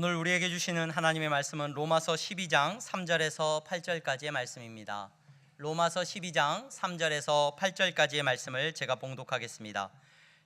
오늘 우리에게 주시는 하나님의 말씀은 로마서 12장 3절에서 8절까지의 말씀입니다. 로마서 12장 3절에서 8절까지의 말씀을 제가 봉독하겠습니다.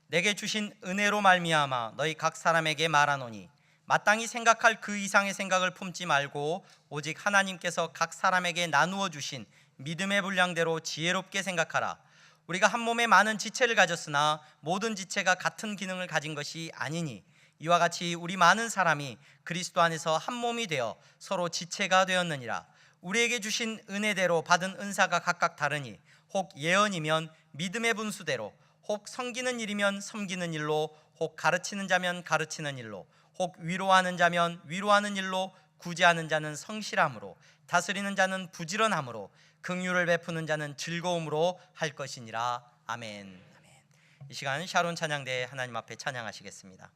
내게 주신 은혜로 말미암아 너희 각 사람에게 말하노니 마땅히 생각할 그 이상의 생각을 품지 말고 오직 하나님께서 각 사람에게 나누어 주신 믿음의 분량대로 지혜롭게 생각하라. 우리가 한 몸에 많은 지체를 가졌으나 모든 지체가 같은 기능을 가진 것이 아니니 이와 같이 우리 많은 사람이 그리스도 안에서 한 몸이 되어 서로 지체가 되었느니라. 우리에게 주신 은혜대로 받은 은사가 각각 다르니 혹 예언이면 믿음의 분수대로, 혹 섬기는 일이면 섬기는 일로, 혹 가르치는 자면 가르치는 일로, 혹 위로하는 자면 위로하는 일로, 구제하는 자는 성실함으로, 다스리는 자는 부지런함으로, 긍휼을 베푸는 자는 즐거움으로 할 것이니라. 아멘. 이 시간 샤론 찬양대에 하나님 앞에 찬양하시겠습니다.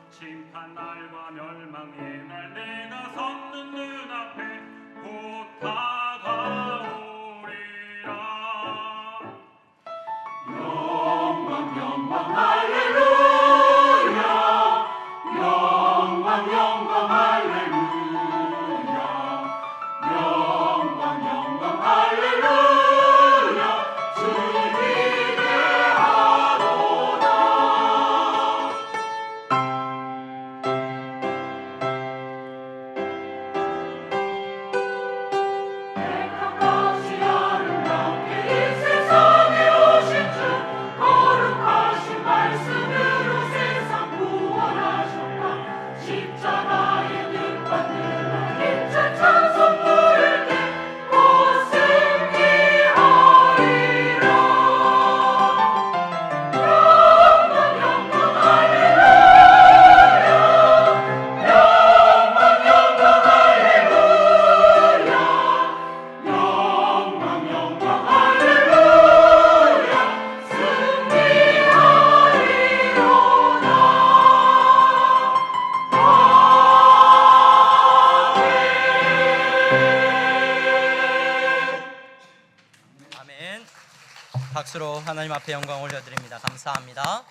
심판날과 멸망의 날 내가 섰는 눈앞에 곧 다가오리라. 영광 영광 할렐루야, 영광 영광 할렐루야, 영광 영광 할렐루야. 주님 위대하도다. 박수로 하나님 앞에 영광 올려드립니다. 감사합니다.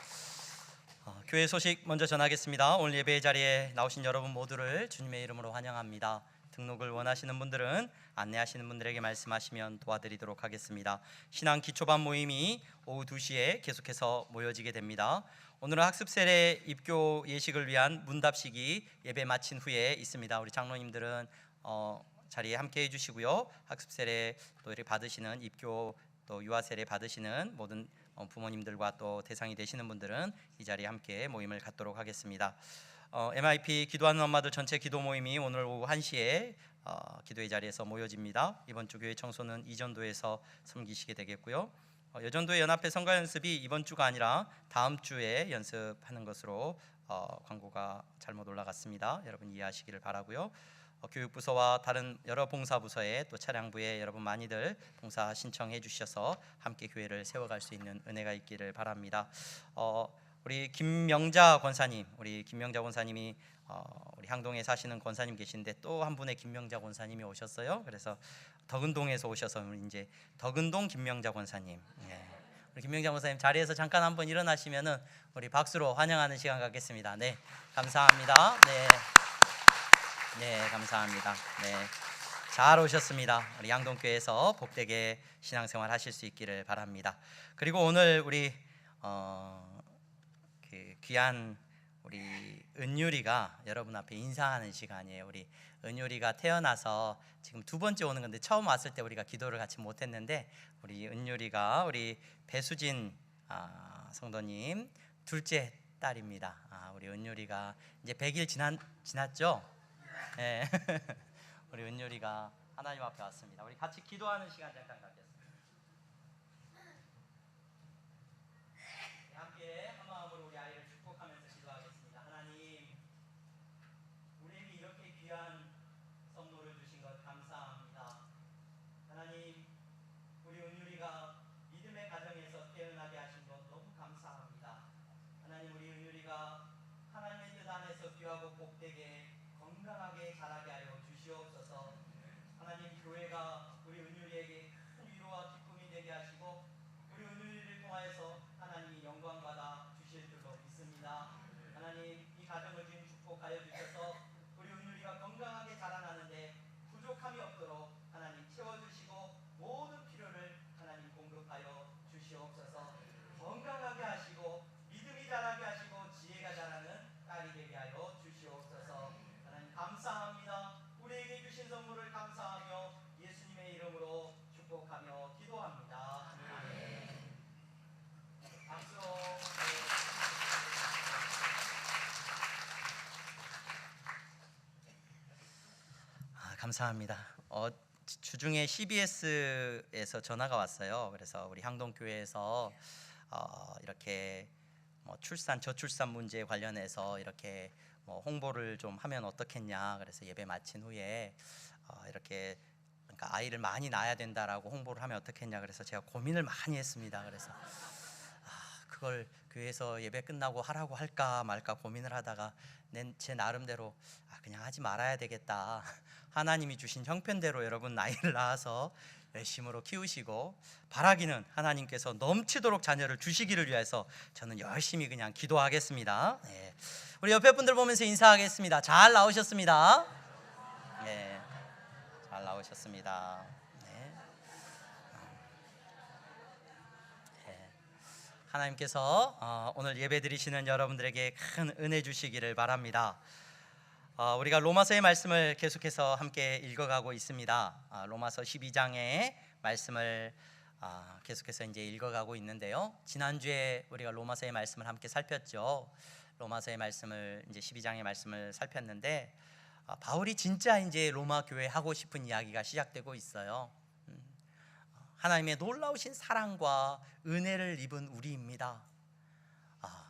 교회 소식 먼저 전하겠습니다. 오늘 예배 자리에 나오신 여러분 모두를 주님의 이름으로 환영합니다. 등록을 원하시는 분들은 안내하시는 분들에게 말씀하시면 도와드리도록 하겠습니다. 신앙 기초반 모임이 오후 2시에 계속해서 모여지게 됩니다. 오늘은 학습 세례 입교 예식을 위한 문답식이 예배 마친 후에 있습니다. 우리 장로님들은 자리에 함께 해주시고요. 학습 세례 또 이렇게 받으시는 입교 또 유아 세례 받으시는 모든 부모님들과 또 대상이 되시는 분들은 이 자리에 함께 모임을 갖도록 하겠습니다. MIP 기도하는 엄마들 전체 기도 모임이 오늘 오후 1시에 기도의 자리에서 모여집니다. 이번 주 교회 청소는 이전도에서 섬기시게 되겠고요. 여전도의 연합회 성가 연습이 이번 주가 아니라 다음 주에 연습하는 것으로 광고가 잘못 올라갔습니다. 여러분 이해하시기를 바라고요. 교육부서와 다른 여러 봉사부서에 또 차량부에 여러분 많이들 봉사 신청해 주셔서 함께 교회를 세워갈 수 있는 은혜가 있기를 바랍니다. 우리 김명자 권사님, 우리 김명자 권사님이 우리 향동에 사시는 권사님 계신데 또 한 분의 김명자 권사님이 오셨어요. 그래서 덕은동에서 오셔서 이제 덕은동 김명자 권사님. 예. 우리 김명자 권사님 자리에서 잠깐 한번 일어나시면은 우리 박수로 환영하는 시간 갖겠습니다. 네, 감사합니다. 네, 네, 감사합니다. 네, 잘 오셨습니다. 우리 양동교회에서 복되게 신앙생활 하실 수 있기를 바랍니다. 그리고 오늘 우리 그 귀한 우리 은유리가 여러분 앞에 인사하는 시간이에요. 우리 은유리가 태어나서 지금 두 번째 오는 건데 처음 왔을 때 우리가 기도를 같이 못했는데 우리 은유리가 우리 배수진 성도님 둘째 딸입니다. 우리 은유리가 이제 100일 지났죠? 네. 우리 은유리가 하나님 앞에 왔습니다. 우리 같이 기도하는 시간 잠깐 갖겠습니다. 함께 한 마음으로 우리 아이를 축복하면서 기도하겠습니다. 하나님, 우리에게 이렇게 귀한 선물을 주신 것 감사합니다. 하나님, 우리 은유리가 믿음의 가정에서 태어나게 하신 것 너무 감사합니다. 하나님, 우리 은유리가 하나님의 뜻 안에서 귀하고 복되게 건강하게 자라게 하여 주시옵소서. 하나님, 교회가 우리 은유리에게 큰 위로와 기쁨이 되게 하시고 우리 은유리를 통하여서 하나님이 영광 받아 주실 줄로 믿습니다. 하나님, 이 가정을 지금 축복하여 주셔서 우리 은유리가 건강하게 자라나는데 부족함이 없도록 하나님 채워주시고 모든 필요를 하나님 공급하여 주시옵소서. 건강하게 하시고 믿음이 자라게 하시고 지혜가 자라는 딸이 되게 하여 주시옵소서. 하나님 감사합니다. 우리에게 주신 선물을 감사하며 예수님의 이름으로 축복하며 기도합니다. 아멘. 박수로. 감사합니다. 주중에 CBS에서 전화가 왔어요. 그래서 우리 향동교회에서 이렇게 출산 저출산 문제에 관련해서 이렇게 홍보를 좀 하면 어떻겠냐. 그래서 예배 마친 후에 이렇게 그러니까 아이를 많이 낳아야 된다라고 홍보를 하면 어떻겠냐. 그래서 제가 고민을 많이 했습니다. 그래서 그걸 교회에서 예배 끝나고 하라고 할까 말까 고민을 하다가 제 나름대로 그냥 하지 말아야 되겠다. 하나님이 주신 형편대로 여러분 아이를 낳아서 열심으로 키우시고 바라기는 하나님께서 넘치도록 자녀를 주시기를 위해서 저는 열심히 그냥 기도하겠습니다. 네. 우리 옆에 분들 보면서 인사하겠습니다. 잘 나오셨습니다. 네, 잘 나오셨습니다. 네. 네. 하나님께서 오늘 예배 드리시는 여러분들에게 큰 은혜 주시기를 바랍니다. 우리가 로마서의 말씀을 계속해서 함께 읽어가고 있습니다. 로마서 12장의 말씀을 계속해서 이제 읽어가고 있는데요. 지난주에 우리가 로마서의 말씀을 함께 살폈죠. 로마서의 말씀을 이제 12장의 말씀을 살폈는데 바울이 진짜 이제 로마 교회 하고 싶은 이야기가 시작되고 있어요. 하나님의 놀라우신 사랑과 은혜를 입은 우리입니다.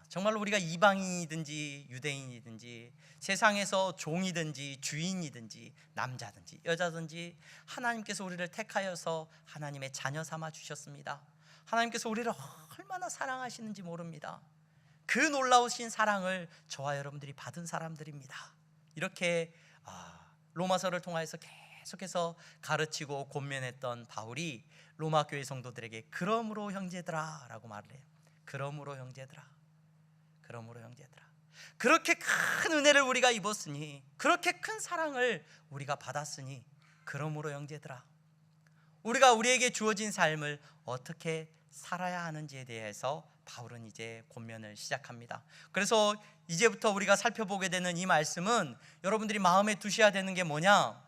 정말로 우리가 이방인이든지 유대인이든지 세상에서 종이든지 주인이든지 남자든지 여자든지 하나님께서 우리를 택하여서 하나님의 자녀 삼아 주셨습니다. 하나님께서 우리를 얼마나 사랑하시는지 모릅니다. 그 놀라우신 사랑을 저와 여러분들이 받은 사람들입니다. 이렇게 로마서를 통해서 계속해서 가르치고 권면했던 바울이 로마 교회 성도들에게 그러므로 형제들아 라고 말을 해요. 그러므로 형제들아, 그러므로 형제들아, 그렇게 큰 은혜를 우리가 입었으니, 그렇게 큰 사랑을 우리가 받았으니, 그러므로 형제들아, 우리가 우리에게 주어진 삶을 어떻게 살아야 하는지에 대해서 바울은 이제 권면을 시작합니다. 그래서 이제부터 우리가 살펴보게 되는 이 말씀은 여러분들이 마음에 두셔야 되는 게 뭐냐?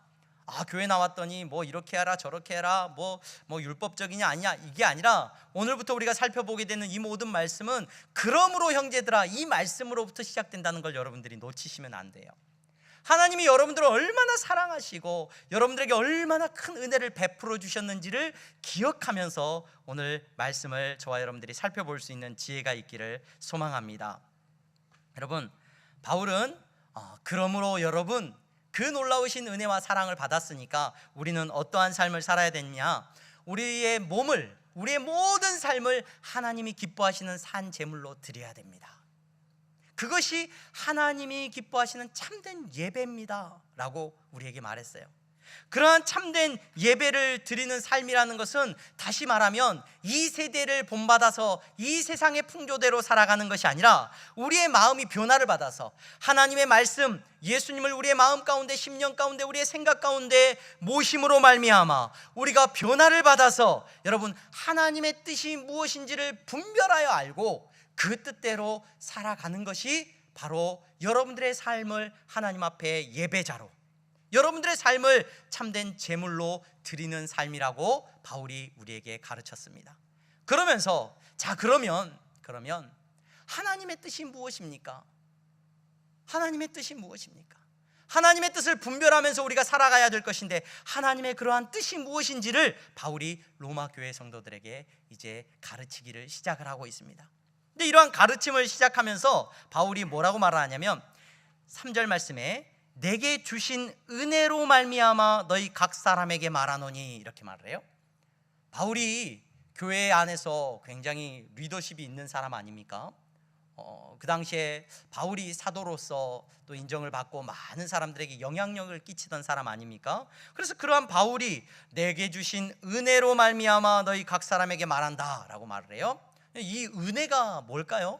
교회 나왔더니 뭐 이렇게 해라 저렇게 해라 뭐 율법적이냐 아니냐 이게 아니라 오늘부터 우리가 살펴보게 되는 이 모든 말씀은 그러므로 형제들아, 이 말씀으로부터 시작된다는 걸 여러분들이 놓치시면 안 돼요. 하나님이 여러분들을 얼마나 사랑하시고 여러분들에게 얼마나 큰 은혜를 베풀어 주셨는지를 기억하면서 오늘 말씀을 저와 여러분들이 살펴볼 수 있는 지혜가 있기를 소망합니다. 여러분, 바울은 그러므로 여러분 그 놀라우신 은혜와 사랑을 받았으니까 우리는 어떠한 삶을 살아야 되느냐? 우리의 몸을, 우리의 모든 삶을 하나님이 기뻐하시는 산 제물로 드려야 됩니다. 그것이 하나님이 기뻐하시는 참된 예배입니다 라고 우리에게 말했어요. 그러한 참된 예배를 드리는 삶이라는 것은 다시 말하면 이 세대를 본받아서 이 세상의 풍조대로 살아가는 것이 아니라 우리의 마음이 변화를 받아서 하나님의 말씀, 예수님을 우리의 마음 가운데, 심령 가운데, 우리의 생각 가운데 모심으로 말미암아 우리가 변화를 받아서 여러분 하나님의 뜻이 무엇인지를 분별하여 알고 그 뜻대로 살아가는 것이 바로 여러분들의 삶을 하나님 앞에 예배자로, 여러분들의 삶을 참된 제물로 드리는 삶이라고 바울이 우리에게 가르쳤습니다. 그러면서 그러면 하나님의 뜻이 무엇입니까? 하나님의 뜻이 무엇입니까? 하나님의 뜻을 분별하면서 우리가 살아가야 될 것인데 하나님의 그러한 뜻이 무엇인지를 바울이 로마 교회 성도들에게 이제 가르치기를 시작을 하고 있습니다. 근데 이러한 가르침을 시작하면서 바울이 뭐라고 말하냐면 3절 말씀에 내게 주신 은혜로 말미암아 너희 각 사람에게 말하노니 이렇게 말을 해요. 바울이 교회 안에서 굉장히 리더십이 있는 사람 아닙니까? 그 당시에 바울이 사도로서 또 인정을 받고 많은 사람들에게 영향력을 끼치던 사람 아닙니까? 그래서 그러한 바울이 내게 주신 은혜로 말미암아 너희 각 사람에게 말한다 라고 말을 해요. 이 은혜가 뭘까요?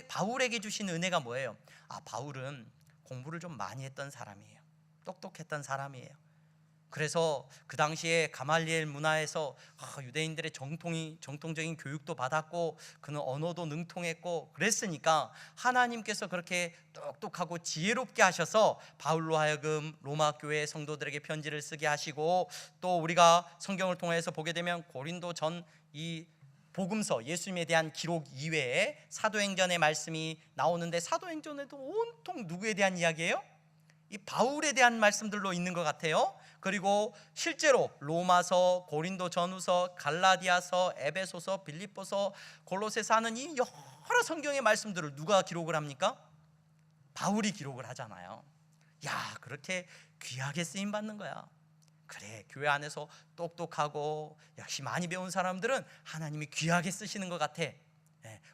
바울에게 주신 은혜가 뭐예요? 바울은 공부를 좀 많이 했던 사람이에요. 똑똑했던 사람이에요. 그래서 그 당시에 가말리엘 문화에서 유대인들의 정통적인 교육도 받았고 그는 언어도 능통했고 그랬으니까 하나님께서 그렇게 똑똑하고 지혜롭게 하셔서 바울로 하여금 로마 교회 성도들에게 편지를 쓰게 하시고 또 우리가 성경을 통해서 보게 되면 고린도 전 이 복음서, 예수님에 대한 기록 이외에 사도행전의 말씀이 나오는데 사도행전에도 온통 누구에 대한 이야기예요? 이 바울에 대한 말씀들로 있는 것 같아요. 그리고 실제로 로마서, 고린도 전후서, 갈라디아서, 에베소서, 빌립보서, 골로새서 하는 이 여러 성경의 말씀들을 누가 기록을 합니까? 바울이 기록을 하잖아요. 야, 그렇게 귀하게 쓰임 받는 거야. 그래, 교회 안에서 똑똑하고 역시 많이 배운 사람들은 하나님이 귀하게 쓰시는 것 같아.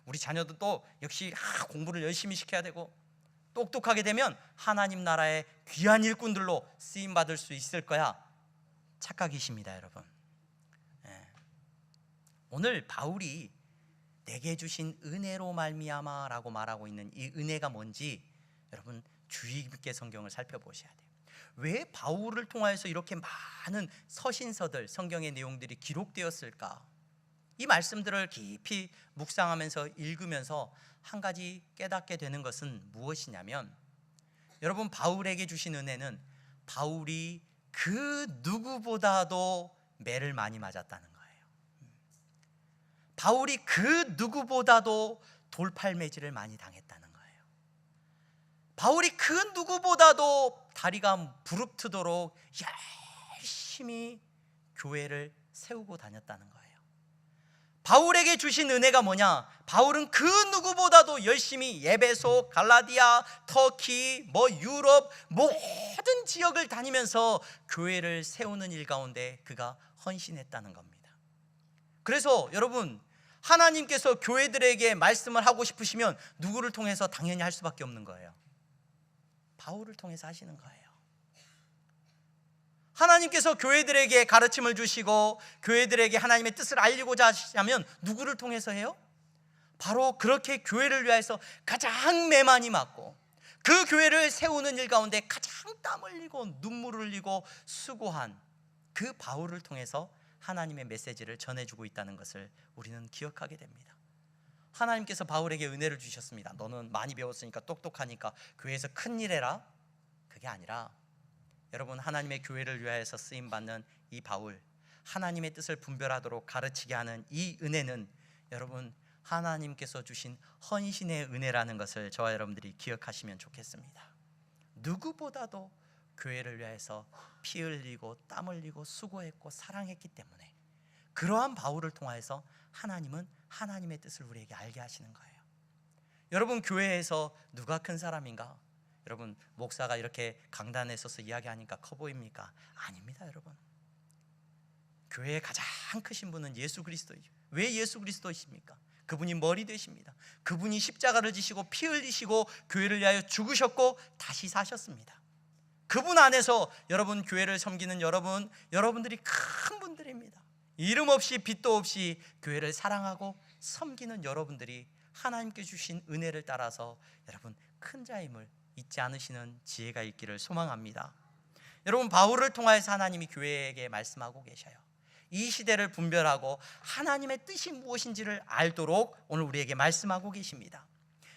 우리 자녀들도 역시 공부를 열심히 시켜야 되고 똑똑하게 되면 하나님 나라의 귀한 일꾼들로 쓰임받을 수 있을 거야. 착각이십니다, 여러분. 오늘 바울이 내게 주신 은혜로 말미암아 라고 말하고 있는 이 은혜가 뭔지 여러분 주의 깊게 성경을 살펴보셔야 돼요. 왜 바울을 통하여서 이렇게 많은 서신서들, 성경의 내용들이 기록되었을까? 이 말씀들을 깊이 묵상하면서 읽으면서 한 가지 깨닫게 되는 것은 무엇이냐면 여러분 바울에게 주신 은혜는 바울이 그 누구보다도 매를 많이 맞았다는 거예요. 바울이 그 누구보다도 돌팔매질을 많이 당했다는 거예요. 바울이 그 누구보다도 다리가 부릅트도록 열심히 교회를 세우고 다녔다는 거예요. 바울에게 주신 은혜가 뭐냐? 바울은 그 누구보다도 열심히 에베소, 갈라디아, 터키, 유럽 모든 지역을 다니면서 교회를 세우는 일 가운데 그가 헌신했다는 겁니다. 그래서 여러분 하나님께서 교회들에게 말씀을 하고 싶으시면 누구를 통해서 당연히 할 수밖에 없는 거예요. 바울을 통해서 하시는 거예요. 하나님께서 교회들에게 가르침을 주시고 교회들에게 하나님의 뜻을 알리고자 하시면 누구를 통해서 해요? 바로 그렇게 교회를 위해서 가장 매 많이 맞고 그 교회를 세우는 일 가운데 가장 땀 흘리고 눈물을 흘리고 수고한 그 바울을 통해서 하나님의 메시지를 전해주고 있다는 것을 우리는 기억하게 됩니다. 하나님께서 바울에게 은혜를 주셨습니다. 너는 많이 배웠으니까 똑똑하니까 교회에서 큰일 해라. 그게 아니라 여러분 하나님의 교회를 위하여서 쓰임받는 이 바울, 하나님의 뜻을 분별하도록 가르치게 하는 이 은혜는 여러분 하나님께서 주신 헌신의 은혜라는 것을 저와 여러분들이 기억하시면 좋겠습니다. 누구보다도 교회를 위하여서 피 흘리고 땀 흘리고 수고했고 사랑했기 때문에 그러한 바울을 통하여서 하나님은 하나님의 뜻을 우리에게 알게 하시는 거예요. 여러분 교회에서 누가 큰 사람인가? 여러분 목사가 이렇게 강단에 서서 이야기하니까 커 보입니까? 아닙니다, 여러분. 교회의 가장 크신 분은 예수 그리스도이죠. 왜 예수 그리스도이십니까? 그분이 머리 되십니다. 그분이 십자가를 지시고 피 흘리시고 교회를 위하여 죽으셨고 다시 사셨습니다. 그분 안에서 여러분 교회를 섬기는 여러분들이 큰 분들입니다. 이름 없이 빚도 없이 교회를 사랑하고 섬기는 여러분들이 하나님께 주신 은혜를 따라서 여러분 큰 자임을 잊지 않으시는 지혜가 있기를 소망합니다. 여러분 바울을 통하여서 하나님이 교회에게 말씀하고 계셔요. 이 시대를 분별하고 하나님의 뜻이 무엇인지를 알도록 오늘 우리에게 말씀하고 계십니다.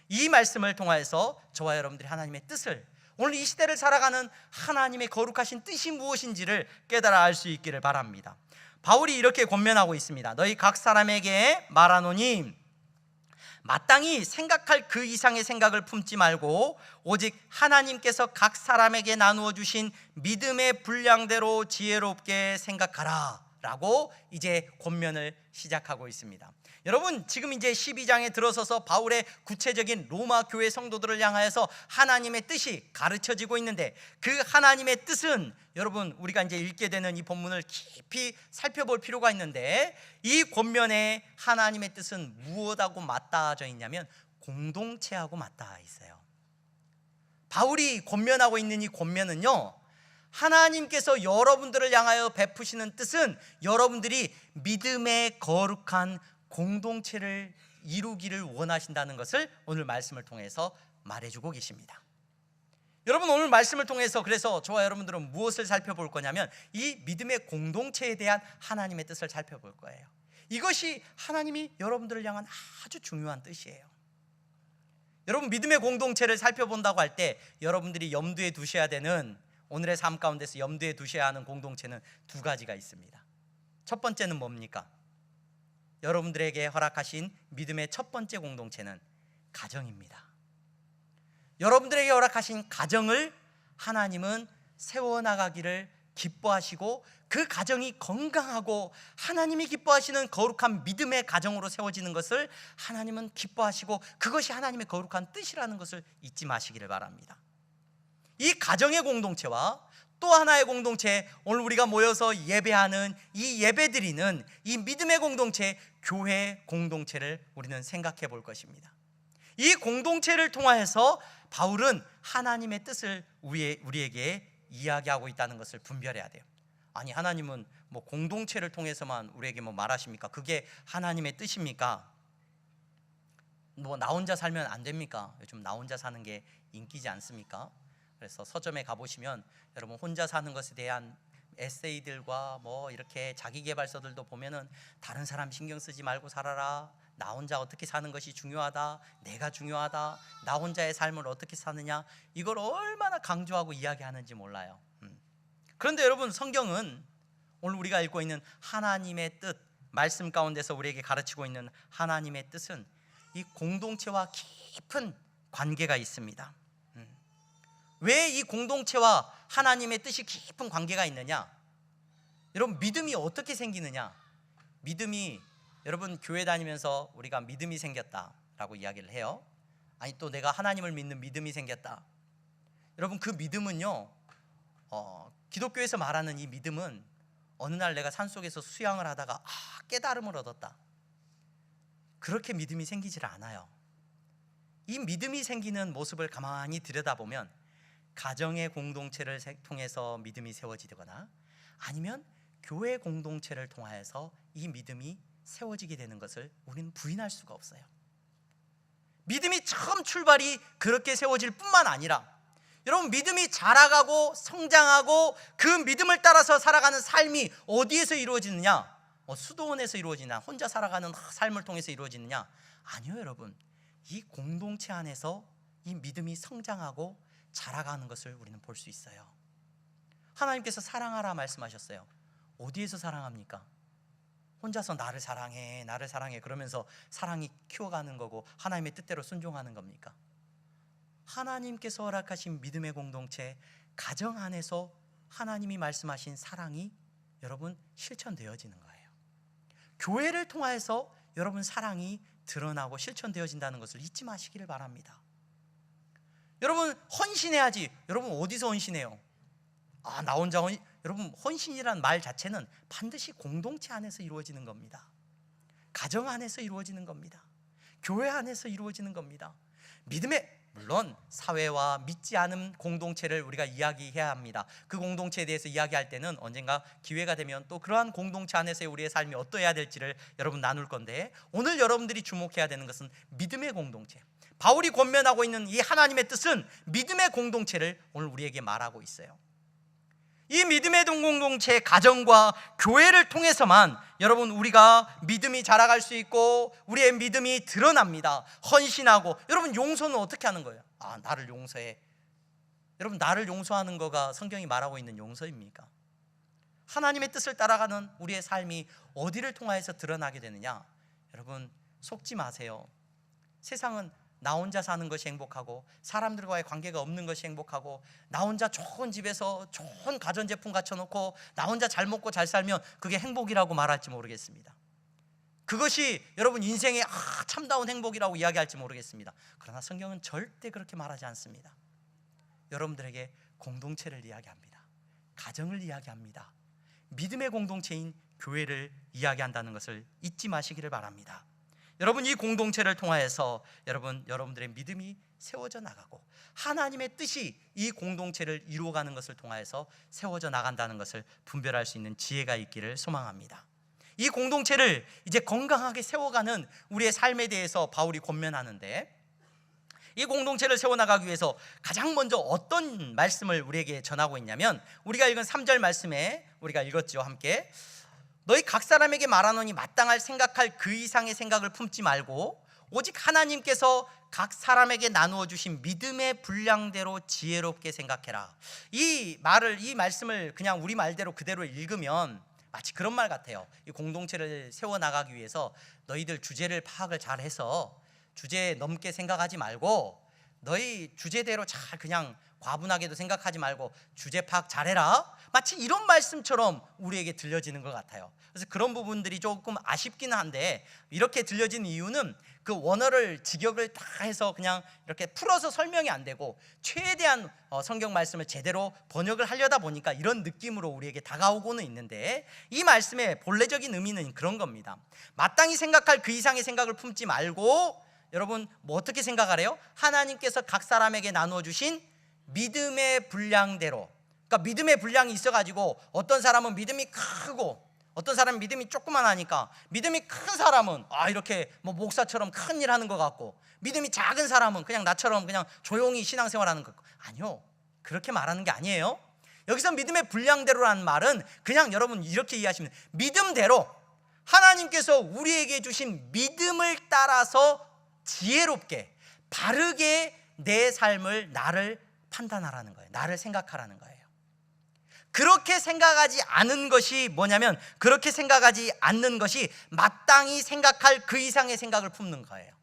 이 말씀을 통하여서 저와 여러분들이 하나님의 뜻을, 오늘 이 시대를 살아가는 하나님의 거룩하신 뜻이 무엇인지를 깨달아 알 수 있기를 바랍니다. 바울이 이렇게 권면하고 있습니다. 너희 각 사람에게 말하노니 마땅히 생각할 그 이상의 생각을 품지 말고 오직 하나님께서 각 사람에게 나누어 주신 믿음의 분량대로 지혜롭게 생각하라 라고 이제 권면을 시작하고 있습니다. 여러분 지금 이제 12장에 들어서서 바울의 구체적인 로마 교회 성도들을 향하여서 하나님의 뜻이 가르쳐지고 있는데, 그 하나님의 뜻은 여러분 우리가 이제 읽게 되는 이 본문을 깊이 살펴볼 필요가 있는데, 이 권면에 하나님의 뜻은 무엇하고 맞닿아져 있냐면 공동체하고 맞닿아 있어요. 바울이 권면하고 있는 이 권면은요, 하나님께서 여러분들을 향하여 베푸시는 뜻은 여러분들이 믿음의 거룩한 공동체를 이루기를 원하신다는 것을 오늘 말씀을 통해서 말해주고 계십니다. 여러분 오늘 말씀을 통해서 그래서 저와 여러분들은 무엇을 살펴볼 거냐면 이 믿음의 공동체에 대한 하나님의 뜻을 살펴볼 거예요. 이것이 하나님이 여러분들을 향한 아주 중요한 뜻이에요. 여러분 믿음의 공동체를 살펴본다고 할 때 여러분들이 염두에 두셔야 되는, 오늘의 삶 가운데서 염두에 두셔야 하는 공동체는 두 가지가 있습니다. 첫 번째는 뭡니까? 여러분들에게 허락하신 믿음의 첫 번째 공동체는 가정입니다. 여러분들에게 허락하신 가정을 하나님은 세워나가기를 기뻐하시고, 그 가정이 건강하고 하나님이 기뻐하시는 거룩한 믿음의 가정으로 세워지는 것을 하나님은 기뻐하시고, 그것이 하나님의 거룩한 뜻이라는 것을 잊지 마시기를 바랍니다. 이 가정의 공동체와 또 하나의 공동체, 오늘 우리가 모여서 예배하는 이 예배드리는 이 믿음의 공동체, 교회 공동체를 우리는 생각해 볼 것입니다. 이 공동체를 통하여서 바울은 하나님의 뜻을 우리에게 이야기하고 있다는 것을 분별해야 돼요. 아니 하나님은 뭐 공동체를 통해서만 우리에게 뭐 말하십니까? 그게 하나님의 뜻입니까? 뭐 나 혼자 살면 안 됩니까? 요즘 나 혼자 사는 게 인기지 않습니까? 그래서 서점에 가보시면 여러분 혼자 사는 것에 대한 에세이들과 뭐 이렇게 자기계발서들도 보면은 다른 사람 신경 쓰지 말고 살아라, 나 혼자 어떻게 사는 것이 중요하다, 내가 중요하다, 나 혼자의 삶을 어떻게 사느냐, 이걸 얼마나 강조하고 이야기하는지 몰라요. 그런데 여러분 성경은 오늘 우리가 읽고 있는 하나님의 뜻, 말씀 가운데서 우리에게 가르치고 있는 하나님의 뜻은 이 공동체와 깊은 관계가 있습니다. 왜 이 공동체와 하나님의 뜻이 깊은 관계가 있느냐? 여러분 믿음이 어떻게 생기느냐? 믿음이, 여러분 교회 다니면서 우리가 믿음이 생겼다라고 이야기를 해요. 아니 또 내가 하나님을 믿는 믿음이 생겼다. 여러분 그 믿음은요, 기독교에서 말하는 이 믿음은 어느 날 내가 산속에서 수양을 하다가 깨달음을 얻었다, 그렇게 믿음이 생기질 않아요. 이 믿음이 생기는 모습을 가만히 들여다보면 가정의 공동체를 통해서 믿음이 세워지거나 아니면 교회 공동체를 통하여서 이 믿음이 세워지게 되는 것을 우리는 부인할 수가 없어요. 믿음이 처음 출발이 그렇게 세워질 뿐만 아니라 여러분 믿음이 자라가고 성장하고 그 믿음을 따라서 살아가는 삶이 어디에서 이루어지느냐? 수도원에서 이루어지나 혼자 살아가는 삶을 통해서 이루어지느냐? 아니요 여러분, 이 공동체 안에서 이 믿음이 성장하고 자라가는 것을 우리는 볼 수 있어요. 하나님께서 사랑하라 말씀하셨어요. 어디에서 사랑합니까? 혼자서 나를 사랑해 나를 사랑해 그러면서 사랑이 키워가는 거고 하나님의 뜻대로 순종하는 겁니까? 하나님께서 허락하신 믿음의 공동체, 가정 안에서 하나님이 말씀하신 사랑이 여러분 실천되어지는 거예요. 교회를 통해서 여러분 사랑이 드러나고 실천되어진다는 것을 잊지 마시기를 바랍니다. 여러분 헌신해야지. 여러분 어디서 헌신해요? 나 혼자 여러분 헌신이란 말 자체는 반드시 공동체 안에서 이루어지는 겁니다. 가정 안에서 이루어지는 겁니다. 교회 안에서 이루어지는 겁니다. 물론 사회와 믿지 않은 공동체를 우리가 이야기해야 합니다. 그 공동체에 대해서 이야기할 때는 언젠가 기회가 되면 또 그러한 공동체 안에서의 우리의 삶이 어떠해야 될지를 여러분 나눌 건데, 오늘 여러분들이 주목해야 되는 것은 믿음의 공동체. 바울이 권면하고 있는 이 하나님의 뜻은 믿음의 공동체를 오늘 우리에게 말하고 있어요. 이 믿음의 공동체, 가정과 교회를 통해서만 여러분 우리가 믿음이 자라갈 수 있고 우리의 믿음이 드러납니다. 헌신하고. 여러분 용서는 어떻게 하는 거예요? 나를 용서해. 여러분 나를 용서하는 거가 성경이 말하고 있는 용서입니까? 하나님의 뜻을 따라가는 우리의 삶이 어디를 통하여서 드러나게 되느냐? 여러분 속지 마세요. 세상은 나 혼자 사는 것이 행복하고 사람들과의 관계가 없는 것이 행복하고 나 혼자 좋은 집에서 좋은 가전제품 갖춰놓고 나 혼자 잘 먹고 잘 살면 그게 행복이라고 말할지 모르겠습니다. 그것이 여러분 인생의 참다운 행복이라고 이야기할지 모르겠습니다. 그러나 성경은 절대 그렇게 말하지 않습니다. 여러분들에게 공동체를 이야기합니다. 가정을 이야기합니다. 믿음의 공동체인 교회를 이야기한다는 것을 잊지 마시기를 바랍니다. 여러분 이 공동체를 통하여서 여러분들의 믿음이 세워져 나가고 하나님의 뜻이 이 공동체를 이루어가는 것을 통하여서 세워져 나간다는 것을 분별할 수 있는 지혜가 있기를 소망합니다. 이 공동체를 이제 건강하게 세워가는 우리의 삶에 대해서 바울이 권면하는데, 이 공동체를 세워나가기 위해서 가장 먼저 어떤 말씀을 우리에게 전하고 있냐면, 우리가 읽은 3절 말씀에 우리가 읽었죠. 함께 너희 각 사람에게 말하노니 마땅할 생각할 그 이상의 생각을 품지 말고 오직 하나님께서 각 사람에게 나누어 주신 믿음의 분량대로 지혜롭게 생각해라. 이 말씀을 그냥 우리 말대로 그대로 읽으면 마치 그런 말 같아요. 이 공동체를 세워나가기 위해서 너희들 주제를 파악을 잘 해서 주제에 넘게 생각하지 말고 너희 주제대로 잘 그냥 과분하게도 생각하지 말고 주제 파악 잘해라. 마치 이런 말씀처럼 우리에게 들려지는 것 같아요. 그래서 그런 부분들이 조금 아쉽기는 한데, 이렇게 들려진 이유는 그 원어를 직역을 다 해서 그냥 이렇게 풀어서 설명이 안 되고 최대한 성경 말씀을 제대로 번역을 하려다 보니까 이런 느낌으로 우리에게 다가오고는 있는데, 이 말씀의 본래적인 의미는 그런 겁니다. 마땅히 생각할 그 이상의 생각을 품지 말고 여러분 어떻게 생각하래요? 하나님께서 각 사람에게 나누어 주신 믿음의 분량대로. 그러니까 믿음의 분량이 있어가지고 어떤 사람은 믿음이 크고 어떤 사람은 믿음이 조그만하니까 믿음이 큰 사람은 이렇게 목사처럼 큰 일 하는 것 같고, 믿음이 작은 사람은 그냥 나처럼 그냥 조용히 신앙생활하는 것 같고. 아니요, 그렇게 말하는 게 아니에요. 여기서 믿음의 분량대로라는 말은 그냥 여러분 이렇게 이해하시면 돼요. 믿음대로 하나님께서 우리에게 주신 믿음을 따라서 지혜롭게 바르게 내 삶을 나를 판단하라는 거예요. 나를 생각하라는 거예요. 그렇게 생각하지 않은 것이 뭐냐면, 그렇게 생각하지 않는 것이 마땅히 생각할 그 이상의 생각을 품는 거예요.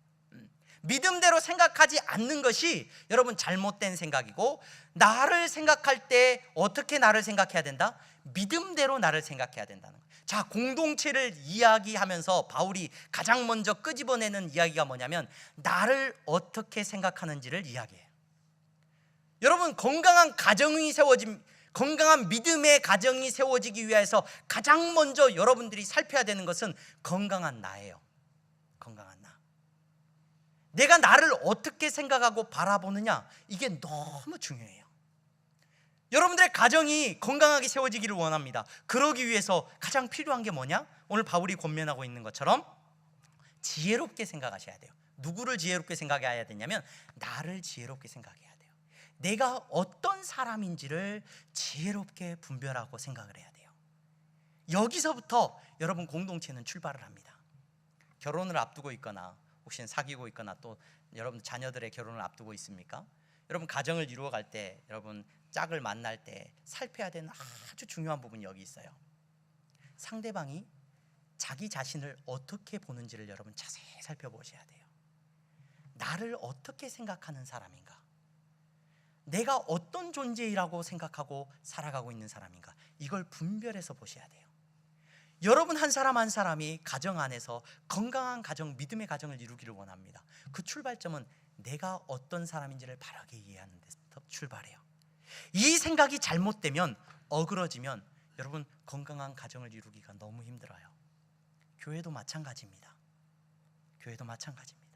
믿음대로 생각하지 않는 것이 여러분 잘못된 생각이고, 나를 생각할 때 어떻게 나를 생각해야 된다? 믿음대로 나를 생각해야 된다는 거예요. 자, 공동체를 이야기하면서 바울이 가장 먼저 끄집어내는 이야기가 뭐냐면 나를 어떻게 생각하는지를 이야기해요. 여러분 건강한 믿음의 가정이 세워지기 위해서 가장 먼저 여러분들이 살펴야 되는 것은 건강한 나예요. 건강한 나. 내가 나를 어떻게 생각하고 바라보느냐, 이게 너무 중요해요. 여러분들의 가정이 건강하게 세워지기를 원합니다. 그러기 위해서 가장 필요한 게 뭐냐? 오늘 바울이 권면하고 있는 것처럼 지혜롭게 생각하셔야 돼요. 누구를 지혜롭게 생각해야 되냐면 나를 지혜롭게 생각해야 돼요. 내가 어떤 사람인지를 지혜롭게 분별하고 생각을 해야 돼요. 여기서부터 여러분 공동체는 출발을 합니다. 결혼을 앞두고 있거나 혹시 사귀고 있거나 또 여러분 자녀들의 결혼을 앞두고 있습니까? 여러분 가정을 이루어갈 때, 여러분 짝을 만날 때 살펴야 되는 아주 중요한 부분이 여기 있어요. 상대방이 자기 자신을 어떻게 보는지를 여러분 자세히 살펴보셔야 돼요. 나를 어떻게 생각하는 사람인가? 내가 어떤 존재이라고 생각하고 살아가고 있는 사람인가? 이걸 분별해서 보셔야 돼요. 여러분 한 사람 한 사람이 가정 안에서 건강한 가정, 믿음의 가정을 이루기를 원합니다. 그 출발점은 내가 어떤 사람인지를 바르게 이해하는 데서부터 출발해요. 이 생각이 잘못되면, 어그러지면 여러분 건강한 가정을 이루기가 너무 힘들어요. 교회도 마찬가지입니다. 교회도 마찬가지입니다.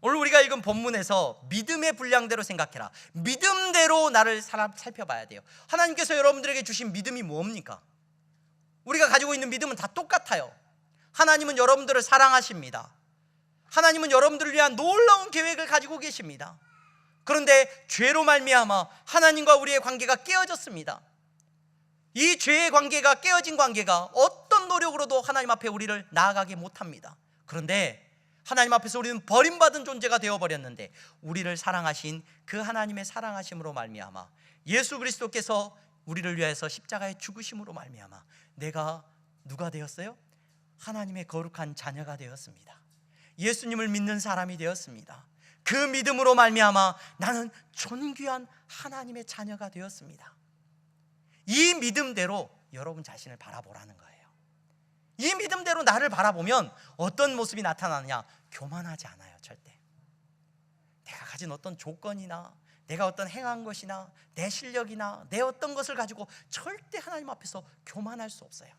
오늘 우리가 읽은 본문에서 믿음의 분량대로 생각해라, 믿음대로 나를 살펴봐야 돼요. 하나님께서 여러분들에게 주신 믿음이 뭡니까? 우리가 가지고 있는 믿음은 다 똑같아요. 하나님은 여러분들을 사랑하십니다. 하나님은 여러분들을 위한 놀라운 계획을 가지고 계십니다. 그런데 죄로 말미암아 하나님과 우리의 관계가 깨어졌습니다. 이 죄의 관계가, 깨어진 관계가 어떤 노력으로도 하나님 앞에 우리를 나아가게 못합니다. 그런데 하나님 앞에서 우리는 버림받은 존재가 되어버렸는데, 우리를 사랑하신 그 하나님의 사랑하심으로 말미암아, 예수 그리스도께서 우리를 위해서 십자가에 죽으심으로 말미암아 내가 누가 되었어요? 하나님의 거룩한 자녀가 되었습니다. 예수님을 믿는 사람이 되었습니다. 그 믿음으로 말미암아 나는 존귀한 하나님의 자녀가 되었습니다. 이 믿음대로 여러분 자신을 바라보라는 거예요. 이 믿음대로 나를 바라보면 어떤 모습이 나타나느냐? 교만하지 않아요. 절대. 내가 가진 어떤 조건이나 내가 어떤 행한 것이나 내 실력이나 내 어떤 것을 가지고 절대 하나님 앞에서 교만할 수 없어요.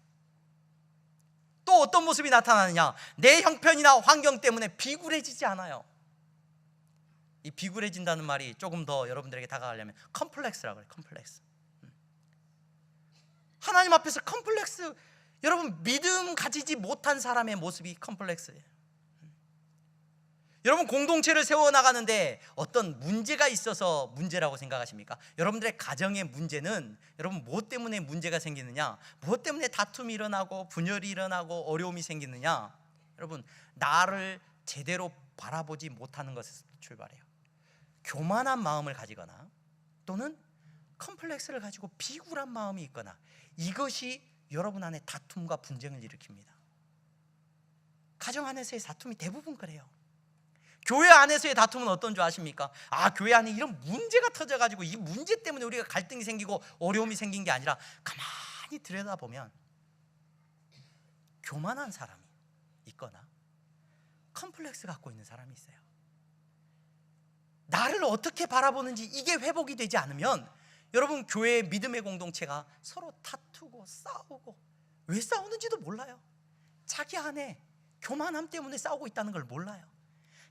또 어떤 모습이 나타나느냐? 내 형편이나 환경 때문에 비굴해지지 않아요. 이 비굴해진다는 말이 조금 더 여러분들에게 다가가려면 컴플렉스라고 그래요. 컴플렉스. 하나님 앞에서 컴플렉스, 여러분 믿음 가지지 못한 사람의 모습이 컴플렉스예요. 여러분 공동체를 세워나가는데 어떤 문제가 있어서 문제라고 생각하십니까? 여러분들의 가정의 문제는 여러분 무엇 때문에 문제가 생기느냐? 무엇 때문에 다툼이 일어나고 분열이 일어나고 어려움이 생기느냐? 여러분 나를 제대로 바라보지 못하는 것에서 출발해요. 교만한 마음을 가지거나 또는 컴플렉스를 가지고 비굴한 마음이 있거나, 이것이 여러분 안에 다툼과 분쟁을 일으킵니다. 가정 안에서의 다툼이 대부분 그래요. 교회 안에서의 다툼은 어떤 줄 아십니까? 교회 안에 이런 문제가 터져가지고 이 문제 때문에 우리가 갈등이 생기고 어려움이 생긴 게 아니라, 가만히 들여다보면 교만한 사람이 있거나 컴플렉스 갖고 있는 사람이 있어요. 나를 어떻게 바라보는지 이게 회복이 되지 않으면 여러분 교회의 믿음의 공동체가 서로 다투고 싸우고, 왜 싸우는지도 몰라요. 자기 안에 교만함 때문에 싸우고 있다는 걸 몰라요.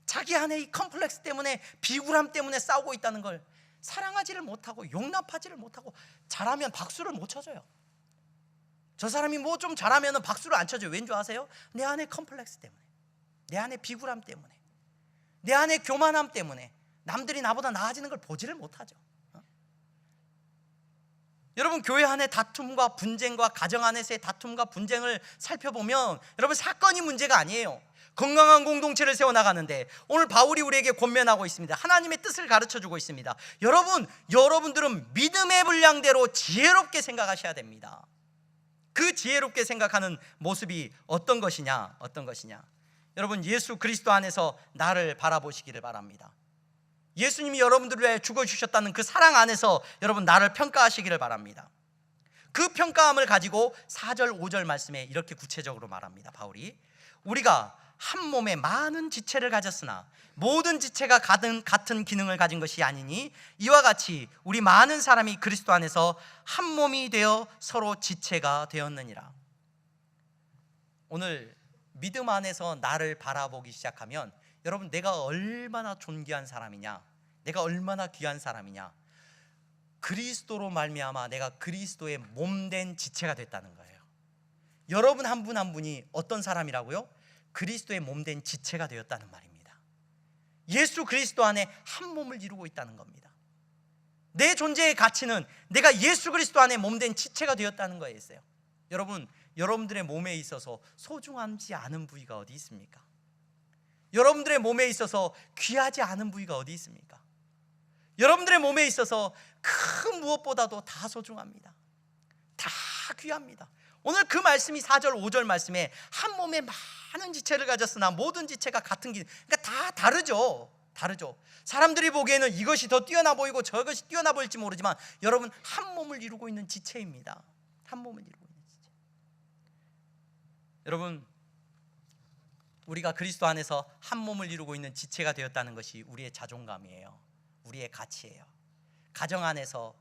자기 안에 이 컴플렉스 때문에, 비굴함 때문에 싸우고 있다는 걸 사랑하지를 못하고 용납하지를 못하고, 잘하면 박수를 못 쳐줘요. 저 사람이 뭐 좀 잘하면 박수를 안 쳐줘요. 왠 줄 아세요? 내 안에 컴플렉스 때문에, 내 안에 비굴함 때문에, 내 안에 교만함 때문에 남들이 나보다 나아지는 걸 보지를 못하죠. 여러분 교회 안의 다툼과 분쟁과 가정 안에서의 다툼과 분쟁을 살펴보면 여러분 사건이 문제가 아니에요. 건강한 공동체를 세워나가는데 오늘 바울이 우리에게 권면하고 있습니다. 하나님의 뜻을 가르쳐주고 있습니다. 여러분들은 믿음의 분량대로 지혜롭게 생각하셔야 됩니다. 그 지혜롭게 생각하는 모습이 어떤 것이냐? 여러분 예수 그리스도 안에서 나를 바라보시기를 바랍니다. 예수님이 여러분들을 위해 죽어주셨다는 그 사랑 안에서 여러분 나를 평가하시기를 바랍니다. 그 평가함을 가지고 4절 5절 말씀에 이렇게 구체적으로 말합니다. 바울이, 우리가 한 몸에 많은 지체를 가졌으나 모든 지체가 같은 기능을 가진 것이 아니니, 이와 같이 우리 많은 사람이 그리스도 안에서 한 몸이 되어 서로 지체가 되었느니라. 오늘 믿음 안에서 나를 바라보기 시작하면 여러분 내가 얼마나 존귀한 사람이냐, 내가 얼마나 귀한 사람이냐, 그리스도로 말미암아 내가 그리스도의 몸된 지체가 됐다는 거예요. 여러분 한 분 한 분이 어떤 사람이라고요? 그리스도의 몸된 지체가 되었다는 말입니다. 예수 그리스도 안에 한 몸을 이루고 있다는 겁니다. 내 존재의 가치는 내가 예수 그리스도 안에 몸된 지체가 되었다는 거였어요. 여러분들의 몸에 있어서 소중하지 않은 부위가 어디 있습니까? 여러분들의 몸에 있어서 귀하지 않은 부위가 어디 있습니까? 여러분들의 몸에 있어서 그 무엇보다도 다 소중합니다. 다 귀합니다. 오늘 그 말씀이 4절 5절 말씀에 한 몸에 많은 지체를 가졌으나 모든 지체가 같은 길, 그러니까 다 다르죠. 사람들이 보기에는 이것이 더 뛰어나 보이고 저것이 뛰어나 보일지 모르지만 여러분 한 몸을 이루고 있는 지체입니다. 한 몸을 이루고 있는 지체. 여러분 우리가 그리스도 안에서 한 몸을 이루고 있는 지체가 되었다는 것이 우리의 자존감이에요. 우리의 가치예요. 가정 안에서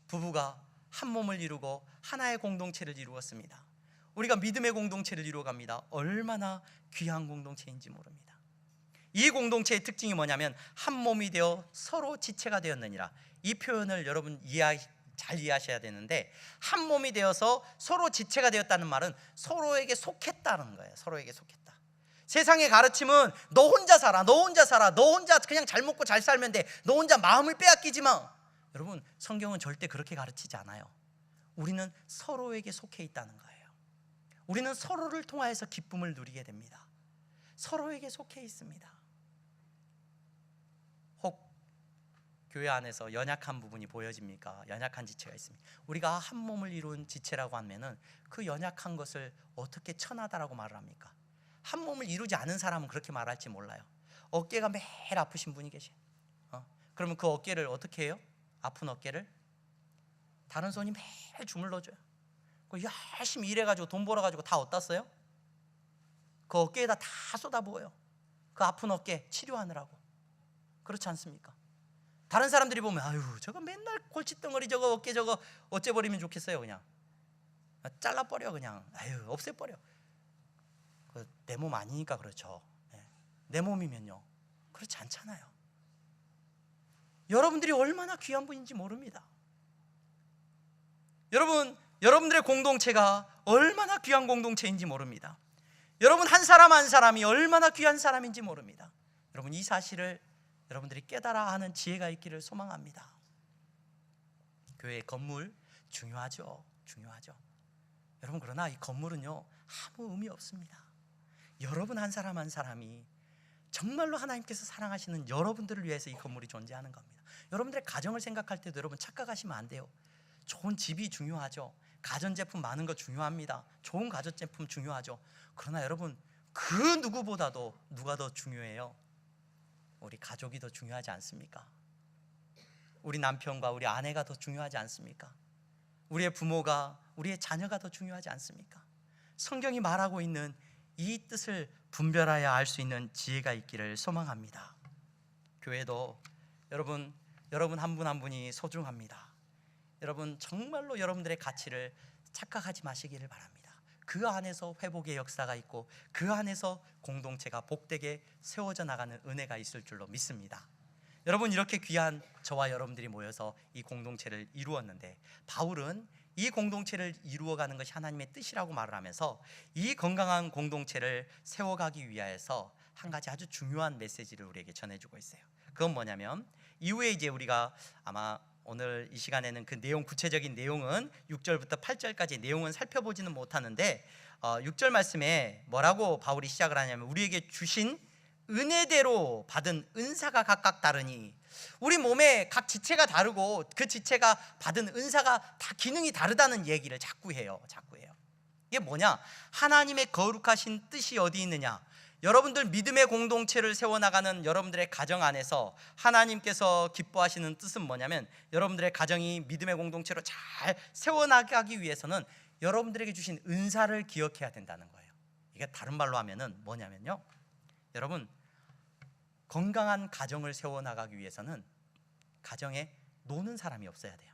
부부가 한 몸을 이루고 하나의 공동체를 이루었습니다. 우리가 믿음의 공동체를 이루어갑니다. 얼마나 귀한 공동체인지 모릅니다. 이 공동체의 특징이 뭐냐면 한 몸이 되어 서로 지체가 되었느니라. 이 표현을 여러분 잘 이해하셔야 되는데, 한 몸이 되어서 서로 지체가 되었다는 말은 서로에게 속했다는 거예요. 서로에게 속했다. 세상의 가르침은 너 혼자 살아, 너 혼자 살아, 너 혼자 그냥 잘 먹고 잘 살면 돼, 너 혼자 마음을 빼앗기지 마. 여러분, 성경은 절대 그렇게 가르치지 않아요. 우리는 서로에게 속해 있다는 거예요. 우리는 서로를 통하여서 기쁨을 누리게 됩니다. 서로에게 속해 있습니다. 혹 교회 안에서 연약한 부분이 보여집니까? 연약한 지체가 있습니다. 우리가 한 몸을 이룬 지체라고 하면은 그 연약한 것을 어떻게 천하다라고 말을 합니까? 한 몸을 이루지 않은 사람은 그렇게 말할지 몰라요. 어깨가 매일 아프신 분이 계세요. 그러면 그 어깨를 어떻게 해요? 아픈 어깨를 다른 손이 매일 주물러줘요. 열심히 일해가지고 돈 벌어가지고 다 어디다 써요? 그 어깨에다 다 쏟아부어요. 그 아픈 어깨 치료하느라고. 그렇지 않습니까? 다른 사람들이 보면 아유 저거 맨날 골칫덩어리 저거 어깨 저거 어째버리면 좋겠어요. 그냥 잘라버려, 그냥 아유 없애버려. 내 몸 아니니까 그렇죠. 내 몸이면요 그렇지 않잖아요. 여러분들이 얼마나 귀한 분인지 모릅니다. 여러분들의 공동체가 얼마나 귀한 공동체인지 모릅니다. 여러분 한 사람 한 사람이 얼마나 귀한 사람인지 모릅니다. 여러분 이 사실을 여러분들이 깨달아 하는 지혜가 있기를 소망합니다. 교회 건물 중요하죠. 여러분 그러나 이 건물은요 아무 의미 없습니다. 여러분 한 사람 한 사람이 정말로 하나님께서 사랑하시는 여러분들을 위해서 이 건물이 존재하는 겁니다. 여러분들의 가정을 생각할 때도 여러분 착각하시면 안 돼요. 좋은 집이 중요하죠. 가전제품 많은 거 중요합니다. 좋은 가전제품 중요하죠. 그러나 여러분 그 누구보다도 누가 더 중요해요? 우리 가족이 더 중요하지 않습니까? 우리 남편과 우리 아내가 더 중요하지 않습니까? 우리의 부모가, 우리의 자녀가 더 중요하지 않습니까? 성경이 말하고 있는 이 뜻을 분별하여 알 수 있는 지혜가 있기를 소망합니다. 교회도 여러분 한 분 한 분이 소중합니다. 여러분 정말로 여러분들의 가치를 착각하지 마시기를 바랍니다. 그 안에서 회복의 역사가 있고 그 안에서 공동체가 복되게 세워져 나가는 은혜가 있을 줄로 믿습니다. 여러분 이렇게 귀한 저와 여러분들이 모여서 이 공동체를 이루었는데, 바울은 이 공동체를 이루어가는 것이 하나님의 뜻이라고 말을 하면서 이 건강한 공동체를 세워가기 위하여서 한 가지 아주 중요한 메시지를 우리에게 전해주고 있어요. 그건 뭐냐면, 이후에 이제 우리가 아마 오늘 이 시간에는 그 내용, 구체적인 내용은 6절부터 8절까지 내용은 살펴보지는 못하는데 6절 말씀에 뭐라고 바울이 시작을 하냐면, 우리에게 주신 은혜대로 받은 은사가 각각 다르니, 우리 몸에 각 지체가 다르고 그 지체가 받은 은사가 다 기능이 다르다는 얘기를 자꾸 해요. 이게 뭐냐? 하나님의 거룩하신 뜻이 어디 있느냐? 여러분들 믿음의 공동체를 세워나가는 여러분들의 가정 안에서 하나님께서 기뻐하시는 뜻은 뭐냐면, 여러분들의 가정이 믿음의 공동체로 잘 세워나가기 위해서는 여러분들에게 주신 은사를 기억해야 된다는 거예요. 이게 다른 말로 하면은 뭐냐면요, 여러분 건강한 가정을 세워나가기 위해서는 가정에 노는 사람이 없어야 돼요.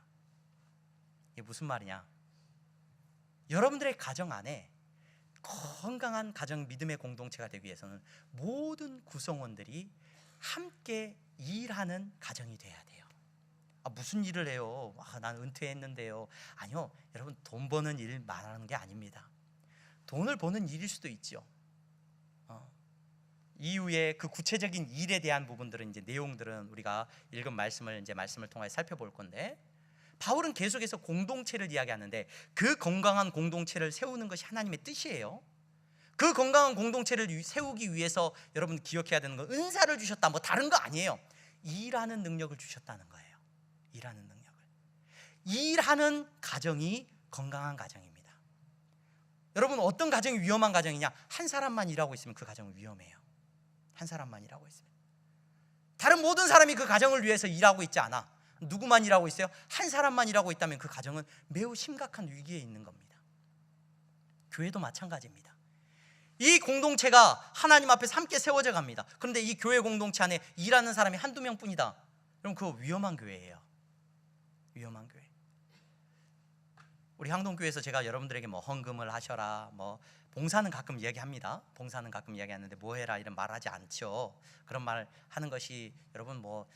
이게 무슨 말이냐? 여러분들의 가정 안에 건강한 가정 믿음의 공동체가 되기 위해서는 모든 구성원들이 함께 일하는 가정이 돼야 돼요. 무슨 일을 해요? 난 은퇴했는데요. 아니요, 여러분 돈 버는 일 말하는 게 아닙니다. 돈을 버는 일일 수도 있죠. 이후에 그 구체적인 일에 대한 부분들은 이제 내용들은 우리가 읽은 말씀을 통해 살펴볼 건데, 바울은 계속해서 공동체를 이야기하는데 그 건강한 공동체를 세우는 것이 하나님의 뜻이에요. 그 건강한 공동체를 세우기 위해서 여러분 기억해야 되는 건, 은사를 주셨다 뭐 다른 거 아니에요. 일하는 능력을 주셨다는 거예요. 일하는 가정이 건강한 가정입니다. 여러분 어떤 가정이 위험한 가정이냐? 한 사람만 일하고 있으면 그 가정은 위험해요. 한 사람만 일하고 있으면. 다른 모든 사람이 그 가정을 위해서 일하고 있지 않아. 누구만 일하고 있어요? 한 사람만 일하고 있다면 그 가정은 매우 심각한 위기에 있는 겁니다. 교회도 마찬가지입니다. 이 공동체가 하나님 앞에서 함께 세워져 갑니다. 그런데 이 교회 공동체 안에 일하는 사람이 한두 명뿐이다. 그럼 그거 위험한 교회예요. 위험한 교회. 우리 향동교회에서 제가 여러분들에게 뭐 헌금을 하셔라, 뭐 봉사는 가끔 이야기합니다. 봉사는 가끔 이야기하는데 뭐 해라 이런 말하지 않죠. 그런 말 하는 것이 여러분 뭐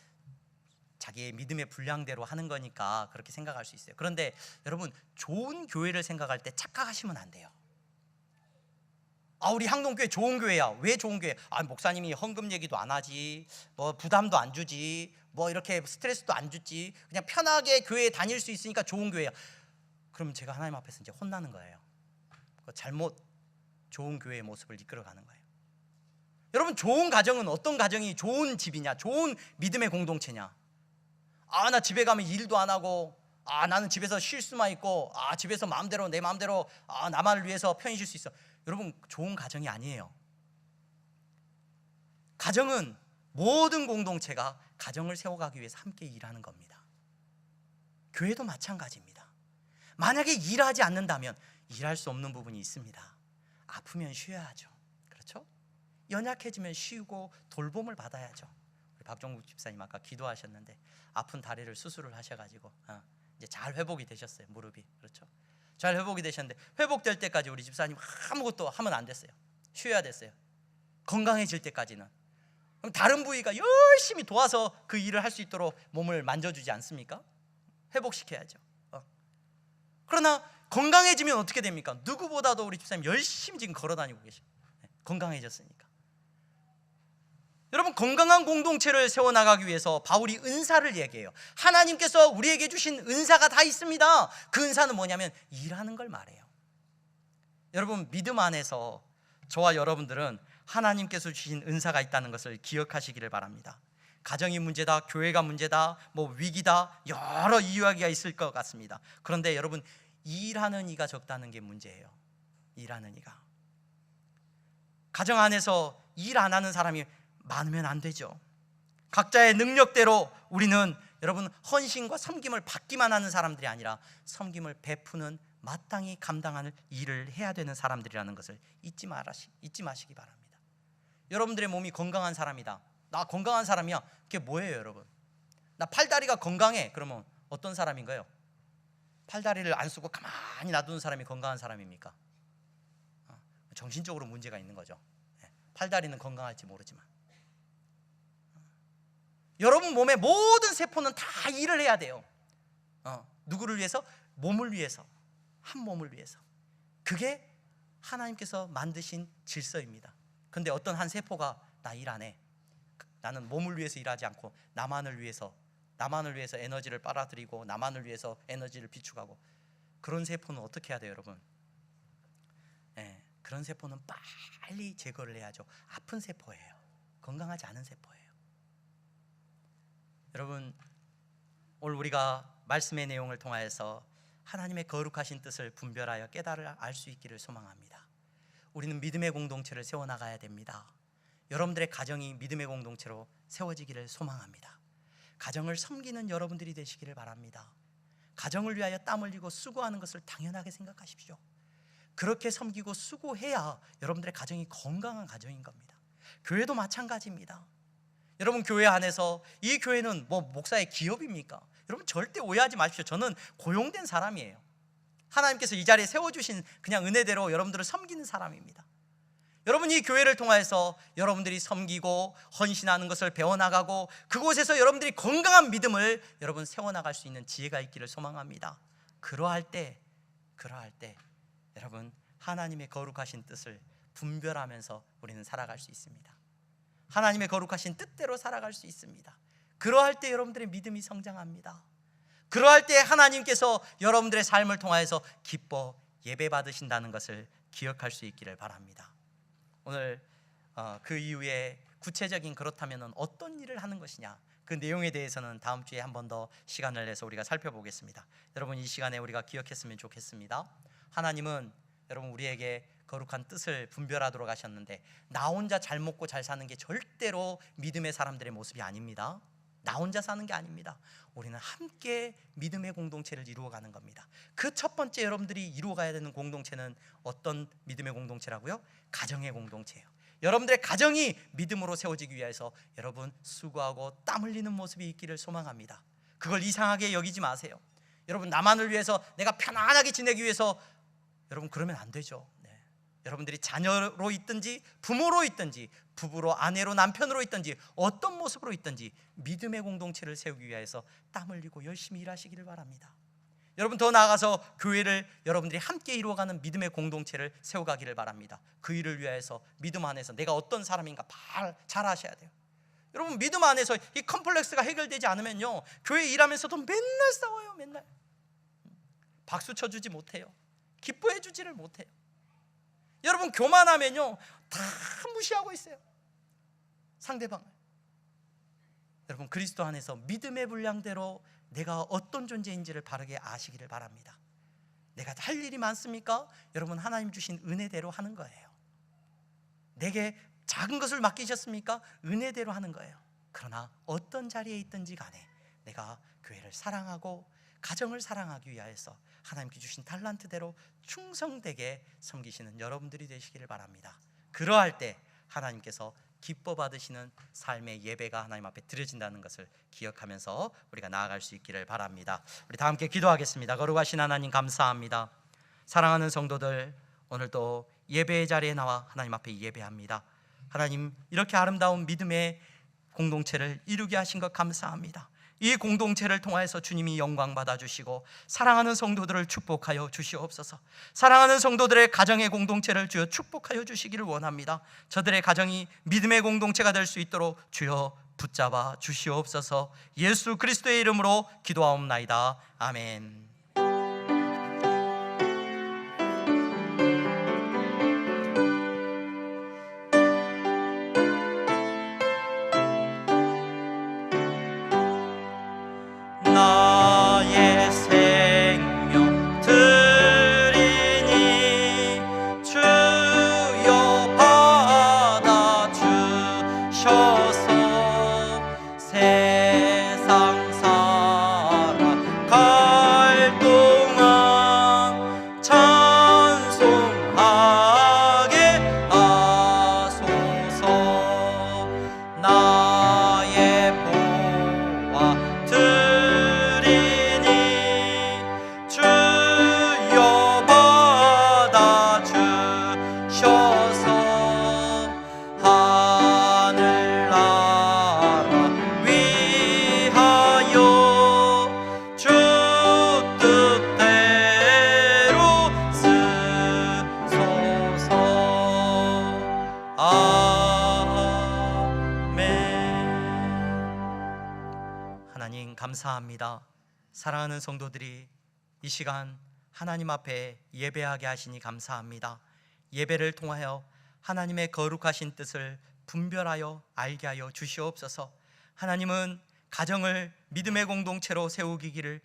자기의 믿음의 분량대로 하는 거니까 그렇게 생각할 수 있어요. 그런데 여러분 좋은 교회를 생각할 때 착각하시면 안 돼요. 우리 향동교회 좋은 교회야. 왜 좋은 교회? 목사님이 헌금 얘기도 안 하지, 뭐 부담도 안 주지, 뭐 이렇게 스트레스도 안 주지, 그냥 편하게 교회에 다닐 수 있으니까 좋은 교회야. 그럼 제가 하나님 앞에서 이제 혼나는 거예요. 잘못 좋은 교회의 모습을 이끌어가는 거예요. 여러분 좋은 가정은 어떤 가정이 좋은 집이냐, 좋은 믿음의 공동체냐? 나 집에 가면 일도 안 하고, 나는 집에서 쉴 수만 있고, 집에서 마음대로 내 마음대로 나만을 위해서 편히 쉴 수 있어. 여러분 좋은 가정이 아니에요. 가정은 모든 공동체가 가정을 세워가기 위해서 함께 일하는 겁니다. 교회도 마찬가지입니다. 만약에 일하지 않는다면 일할 수 없는 부분이 있습니다. 아프면 쉬어야죠. 그렇죠? 연약해지면 쉬고 돌봄을 받아야죠. 우리 박종국 집사님 아까 기도하셨는데 아픈 다리를 수술을 하셔가지고 이제 잘 회복이 되셨어요. 무릎이. 그렇죠? 잘 회복이 되셨는데 회복될 때까지 우리 집사님 아무것도 하면 안 됐어요. 쉬어야 됐어요. 건강해질 때까지는. 그럼 다른 부위가 열심히 도와서 그 일을 할 수 있도록 몸을 만져주지 않습니까? 회복시켜야죠. 그러나 건강해지면 어떻게 됩니까? 누구보다도 우리 집사님 열심히 지금 걸어다니고 계셔. 건강해졌으니까. 여러분 건강한 공동체를 세워나가기 위해서 바울이 은사를 얘기해요. 하나님께서 우리에게 주신 은사가 다 있습니다. 그 은사는 뭐냐면 일하는 걸 말해요. 여러분 믿음 안에서 저와 여러분들은 하나님께서 주신 은사가 있다는 것을 기억하시기를 바랍니다. 가정이 문제다, 교회가 문제다, 뭐 위기다, 여러 이야기가 있을 것 같습니다. 그런데 여러분 일하는 이가 적다는 게 문제예요. 일하는 이가. 가정 안에서 일 안 하는 사람이 많으면 안 되죠. 각자의 능력대로 우리는 여러분 헌신과 섬김을 받기만 하는 사람들이 아니라 섬김을 베푸는 마땅히 감당하는 일을 해야 되는 사람들이라는 것을 잊지 마시기 바랍니다. 여러분들의 몸이 건강한 사람이다. 나 건강한 사람이야. 그게 뭐예요, 여러분? 나 팔다리가 건강해. 그러면 어떤 사람인가요? 팔다리를 안 쓰고 가만히 놔두는 사람이 건강한 사람입니까? 정신적으로 문제가 있는 거죠. 팔다리는 건강할지 모르지만 여러분 몸의 모든 세포는 다 일을 해야 돼요. 누구를 위해서? 몸을 위해서, 한 몸을 위해서. 그게 하나님께서 만드신 질서입니다. 그런데 어떤 한 세포가 나 일 안 해. 나는 몸을 위해서 일하지 않고 나만을 위해서 에너지를 빨아들이고 나만을 위해서 에너지를 비축하고, 그런 세포는 어떻게 해야 돼요, 여러분? 그런 세포는 빨리 제거를 해야죠. 아픈 세포예요. 건강하지 않은 세포예요. 여러분 오늘 우리가 말씀의 내용을 통하여서 하나님의 거룩하신 뜻을 분별하여 깨달아 알 수 있기를 소망합니다. 우리는 믿음의 공동체를 세워나가야 됩니다. 여러분들의 가정이 믿음의 공동체로 세워지기를 소망합니다. 가정을 섬기는 여러분들이 되시기를 바랍니다. 가정을 위하여 땀 흘리고 수고하는 것을 당연하게 생각하십시오. 그렇게 섬기고 수고해야 여러분들의 가정이 건강한 가정인 겁니다. 교회도 마찬가지입니다. 여러분 교회 안에서 이 교회는 뭐 목사의 기업입니까? 여러분 절대 오해하지 마십시오. 저는 고용된 사람이에요. 하나님께서 이 자리에 세워주신 그냥 은혜대로 여러분들을 섬기는 사람입니다. 여러분 이 교회를 통해서 여러분들이 섬기고 헌신하는 것을 배워나가고 그곳에서 여러분들이 건강한 믿음을 여러분 세워나갈 수 있는 지혜가 있기를 소망합니다. 그러할 때 여러분 하나님의 거룩하신 뜻을 분별하면서 우리는 살아갈 수 있습니다. 하나님의 거룩하신 뜻대로 살아갈 수 있습니다. 그러할 때 여러분들의 믿음이 성장합니다. 그러할 때 하나님께서 여러분들의 삶을 통하여서 기뻐 예배 받으신다는 것을 기억할 수 있기를 바랍니다. 오늘 그 이후에 구체적인 그렇다면 어떤 일을 하는 것이냐, 그 내용에 대해서는 다음 주에 한 번 더 시간을 내서 우리가 살펴보겠습니다. 여러분 이 시간에 우리가 기억했으면 좋겠습니다. 하나님은 여러분 우리에게 거룩한 뜻을 분별하도록 하셨는데 나 혼자 잘 먹고 잘 사는 게 절대로 믿음의 사람들의 모습이 아닙니다. 나 혼자 사는 게 아닙니다. 우리는 함께 믿음의 공동체를 이루어가는 겁니다. 그 첫 번째 여러분들이 이루어가야 되는 공동체는 어떤 믿음의 공동체라고요? 가정의 공동체예요. 여러분들의 가정이 믿음으로 세워지기 위해서 여러분 수고하고 땀 흘리는 모습이 있기를 소망합니다. 그걸 이상하게 여기지 마세요. 여러분 나만을 위해서 내가 편안하게 지내기 위해서 여러분 그러면 안 되죠. 여러분들이 자녀로 있든지 부모로 있든지 부부로 아내로 남편으로 있든지 어떤 모습으로 있든지 믿음의 공동체를 세우기 위해서 땀 흘리고 열심히 일하시기를 바랍니다. 여러분 더 나아가서 교회를 여러분들이 함께 이루어가는 믿음의 공동체를 세워가기를 바랍니다. 그 일을 위해서 믿음 안에서 내가 어떤 사람인가 잘 아셔야 돼요. 여러분 믿음 안에서 이 컴플렉스가 해결되지 않으면요 교회 일하면서도 맨날 싸워요. 맨날 박수 쳐주지 못해요. 기뻐해 주지를 못해요. 여러분 교만하면요 다 무시하고 있어요, 상대방을. 여러분 그리스도 안에서 믿음의 분량대로 내가 어떤 존재인지를 바르게 아시기를 바랍니다. 내가 할 일이 많습니까? 여러분 하나님 주신 은혜대로 하는 거예요. 내게 작은 것을 맡기셨습니까? 은혜대로 하는 거예요. 그러나 어떤 자리에 있든지 간에 내가 교회를 사랑하고 가정을 사랑하기 위하여서 하나님께 주신 달란트대로 충성되게 섬기시는 여러분들이 되시기를 바랍니다. 그러할 때 하나님께서 기뻐 받으시는 삶의 예배가 하나님 앞에 드려진다는 것을 기억하면서 우리가 나아갈 수 있기를 바랍니다. 우리 다 함께 기도하겠습니다. 거룩하신 하나님 감사합니다. 사랑하는 성도들, 오늘도 예배의 자리에 나와 하나님 앞에 예배합니다. 하나님 이렇게 아름다운 믿음의 공동체를 이루게 하신 것 감사합니다. 이 공동체를 통하여서 주님이 영광 받아주시고 사랑하는 성도들을 축복하여 주시옵소서. 사랑하는 성도들의 가정의 공동체를 주여 축복하여 주시기를 원합니다. 저들의 가정이 믿음의 공동체가 될 수 있도록 주여 붙잡아 주시옵소서. 예수 그리스도의 이름으로 기도하옵나이다. 아멘. 나의 생명 드리니 주여 받아 주셔서 세상 살아갈 동안 찬송하게 하소서. 나의 보화 주여 받아 주셔서 하늘나라 위하여 주 뜻대로 쓰소서. 아멘. 하나님 감사합니다. 사랑하는 성도들이 이 시간 하나님 앞에 예배하게 하시니 감사합니다. 예배를 통하여 하나님의 거룩하신 뜻을 분별하여 알게 하여 주시옵소서. 하나님은 가정을 믿음의 공동체로 세우기를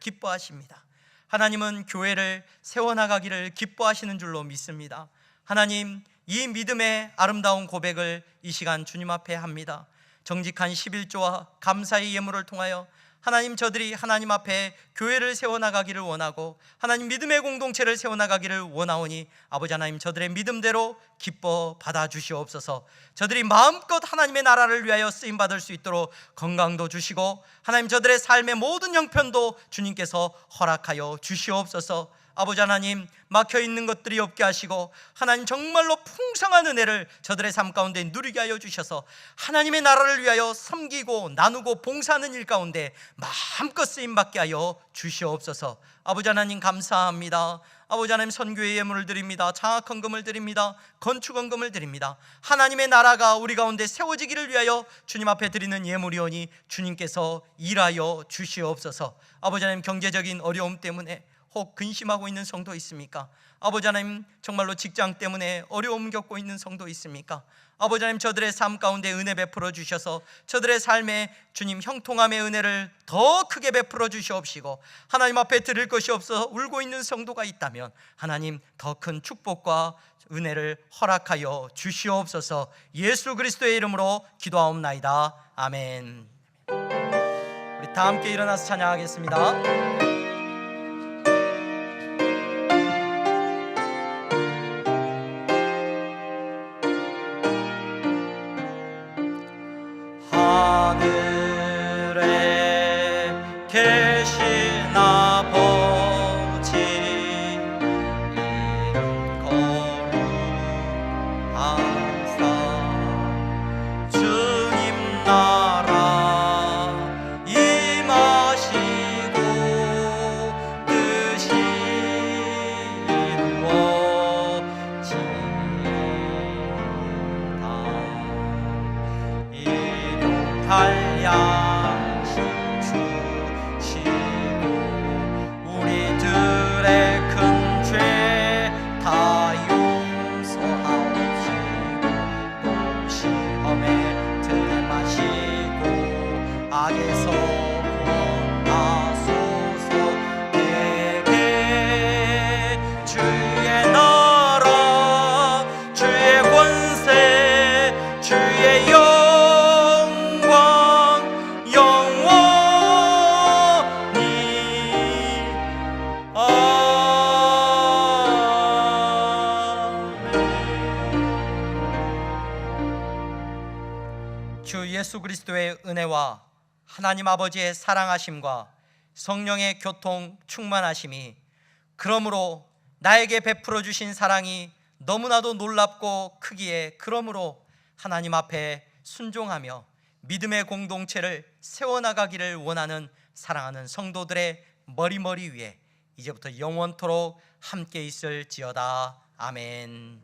기뻐하십니다. 하나님은 교회를 세워나가기를 기뻐하시는 줄로 믿습니다. 하나님 이 믿음의 아름다운 고백을 이 시간 주님 앞에 합니다. 정직한 11조와 감사의 예물을 통하여 하나님 저들이 하나님 앞에 교회를 세워나가기를 원하고 하나님 믿음의 공동체를 세워나가기를 원하오니 아버지 하나님 저들의 믿음대로 기뻐 받아주시옵소서. 저들이 마음껏 하나님의 나라를 위하여 쓰임받을 수 있도록 건강도 주시고 하나님 저들의 삶의 모든 형편도 주님께서 허락하여 주시옵소서. 아버지 하나님 막혀있는 것들이 없게 하시고 하나님 정말로 풍성한 은혜를 저들의 삶 가운데 누리게 하여 주셔서 하나님의 나라를 위하여 섬기고 나누고 봉사하는 일 가운데 마음껏 쓰임받게 하여 주시옵소서. 아버지 하나님 감사합니다. 아버지 하나님 선교의 예물을 드립니다. 장학헌금을 드립니다. 건축헌금을 드립니다. 하나님의 나라가 우리 가운데 세워지기를 위하여 주님 앞에 드리는 예물이오니 주님께서 일하여 주시옵소서. 아버지 하나님 경제적인 어려움 때문에 혹 근심하고 있는 성도 있습니까? 아버지 하나님 정말로 직장 때문에 어려움 겪고 있는 성도 있습니까? 아버지 하나님 저들의 삶 가운데 은혜 베풀어 주셔서 저들의 삶에 주님 형통함의 은혜를 더 크게 베풀어 주시옵시고 하나님 앞에 드릴 것이 없어 울고 있는 성도가 있다면 하나님 더 큰 축복과 은혜를 허락하여 주시옵소서. 예수 그리스도의 이름으로 기도하옵나이다. 아멘. 다 함께 일어나서 찬양하겠습니다. 하늘에 계신 아버지 이름 거룩하사 주님 나라 임하시고 뜻이 이루어지다. 일용할 양식 주시고 우리들의 큰 죄 다 용서하시고 또 시험에 들게 마시고 악에서 구원하소서. 내게 주의 나라 주의 권세 주의 영광 영원히 아멘. 주 예수 그리스도의 은혜와 하나님 아버지의 사랑하심과 성령의 교통 충만하심이, 그러므로 나에게 베풀어 주신 사랑이 너무나도 놀랍고 크기에, 그러므로 하나님 앞에 순종하며 믿음의 공동체를 세워나가기를 원하는 사랑하는 성도들의 머리 위에 이제부터 영원토록 함께 있을지어다. 아멘.